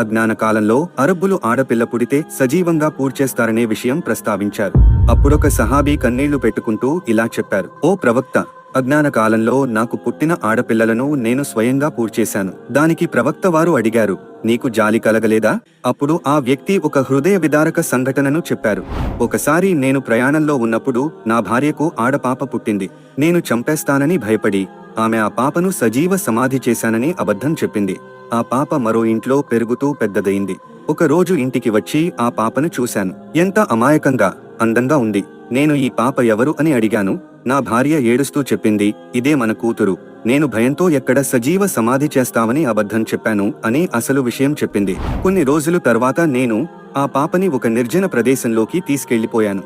అజ్ఞాన కాలంలో అరబ్బులు ఆడపిల్ల పుడితే సజీవంగా పూడ్చేస్తారనే విషయం ప్రస్తావించారు. అప్పుడొక సహాబీ కన్నీళ్లు పెట్టుకుంటూ ఇలా చెప్పారు: ఓ ప్రవక్త, అజ్ఞాన కాలంలో నాకు పుట్టిన ఆడపిల్లలను నేను స్వయంగా పూడ్చేశాను. దానికి ప్రవక్త వారు అడిగారు, నీకు జాలి కలగలేదా? అప్పుడు ఆ వ్యక్తి ఒక హృదయ విదారక సంఘటనను చెప్పారు. ఒకసారి నేను ప్రయాణంలో ఉన్నప్పుడు నా భార్యకు ఆడపాప పుట్టింది. నేను చంపేస్తానని భయపడి ఆమె ఆ పాపను సజీవ సమాధి చేశానని అబద్ధం చెప్పింది. ఆ పాప మరో ఇంట్లో పెరుగుతూ పెద్దదయింది. ఒక రోజు ఇంటికి వచ్చి ఆ పాపను చూశాను. ఎంత అమాయకంగా, అందంగా ఉంది. నేను ఈ పాప ఎవరు అని అడిగాను. నా భార్య ఏడుస్తూ చెప్పింది, ఇదే మన కూతురు. నేను భయంతో ఎక్కడ సజీవ సమాధి చేస్తామని అబద్ధం చెప్పాను అని అసలు విషయం చెప్పింది. కొన్ని రోజులు తర్వాత నేను ఆ పాపని ఒక నిర్జన ప్రదేశంలోకి తీసుకెళ్లిపోయాను.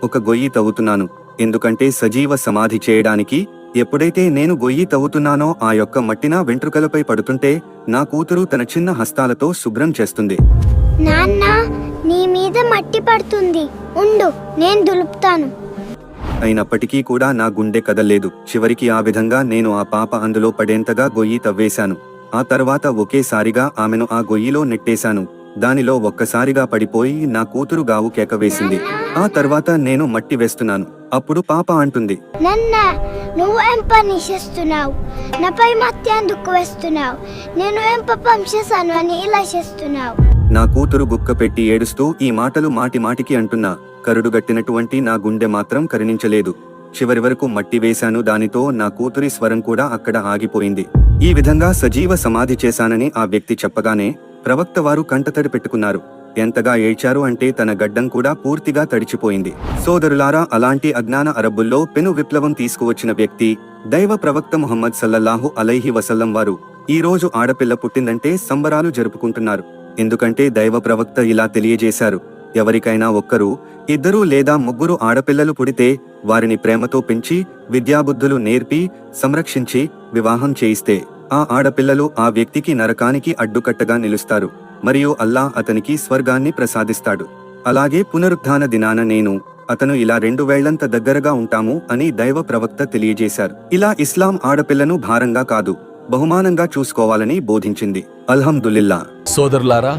ఒక గొయ్యి తవ్వుతున్నాను, ఎందుకంటే సజీవ సమాధి చేయడానికి. ఎప్పుడైతే నేను గొయ్యి తవ్వుతున్నానో ఆ యొక్క మట్టి నా వెంట్రుకలపై పడుతుంటే నా కూతురు తన చిన్న హస్తాలతో శుభ్రం చేస్తుంది. నాన్న, నీ మీద మట్టి పడుతుంది, ఉండు, నేను దులుపుతాను. అయినప్పటికీ కూడా నా గుండె కదల్లేదు. చివరికి ఆ విధంగా నేను ఆ పాప అందులో పడేంతగా గొయ్యి తవ్వేశాను. ఆ తర్వాత ఒకేసారిగా ఆమెను ఆ గొయ్యిలో నెట్టేశాను. దానిలో ఒక్కసారిగా పడిపోయి నా కూతురు గావు కేక వేసింది. ఆ తర్వాత నేను మట్టి వేస్తున్నాను. అప్పుడు పాప అంటుంది, నాన్న, నువ్వేం పని చేస్తున్నావు? నాపై మట్టి ఎందుకు వేస్తున్నావు? నేను ఏం పాపం చేశాను అని ఇలా చేస్తున్నావు? నా కూతురు గుక్క పెట్టి ఏడుస్తూ ఈ మాటలు మాటి మాటికి అంటున్నా. కరుడుగట్టినటువంటి నా గుండె మాత్రం కరుణించలేదు. చివరి వరకు మట్టి వేశాను. దానితో నా కూతురి స్వరం కూడా అక్కడ ఆగిపోయింది. ఈ విధంగా సజీవ సమాధి చేశానని ఆ వ్యక్తి చెప్పగానే ప్రవక్త వారు కంటతడి పెట్టుకున్నారు. ఎంతగా ఏడ్చారు అంటే తన గడ్డం కూడా పూర్తిగా తడిచిపోయింది. సోదరులారా, అలాంటి అజ్ఞాన అరబ్బుల్లో పెను విప్లవం తీసుకువచ్చిన వ్యక్తి దైవ ప్రవక్త ముహమ్మద్ సల్లల్లాహు అలైహి వసల్లం వారు. ఈ రోజు ఆడపిల్ల పుట్టిందంటే సంబరాలు జరుపుకుంటున్నారు. ఎందుకంటే దైవ ప్రవక్త ఇలా తెలియజేశారు: ఎవరికైనా ఒక్కరు, ఇద్దరు లేదా ముగ్గురు ఆడపిల్లలు పుడితే వారిని ప్రేమతో పెంచి విద్యాబుద్ధులు నేర్పి సంరక్షించి వివాహం చేయిస్తే ఆ ఆడపిల్లలు ఆ వ్యక్తికి నరకానికి అడ్డుకట్టగా నిలుస్తారు మరియు అల్లాహ్ అతనికి స్వర్గాన్ని ప్రసాదిస్తాడు. అలాగే పునరుత్థాన దినాన నేను, అతను ఇలా 2 వేళ్లంత దగ్గరగా ఉంటాము అని దైవ ప్రవక్త తెలియజేశారు. ఇలా ఇస్లాం ఆడపిల్లను భారంగా కాదు, బహుమానంగా చూసుకోవాలని బోధించింది. అల్హమ్దులిల్లా. సోదరులారా,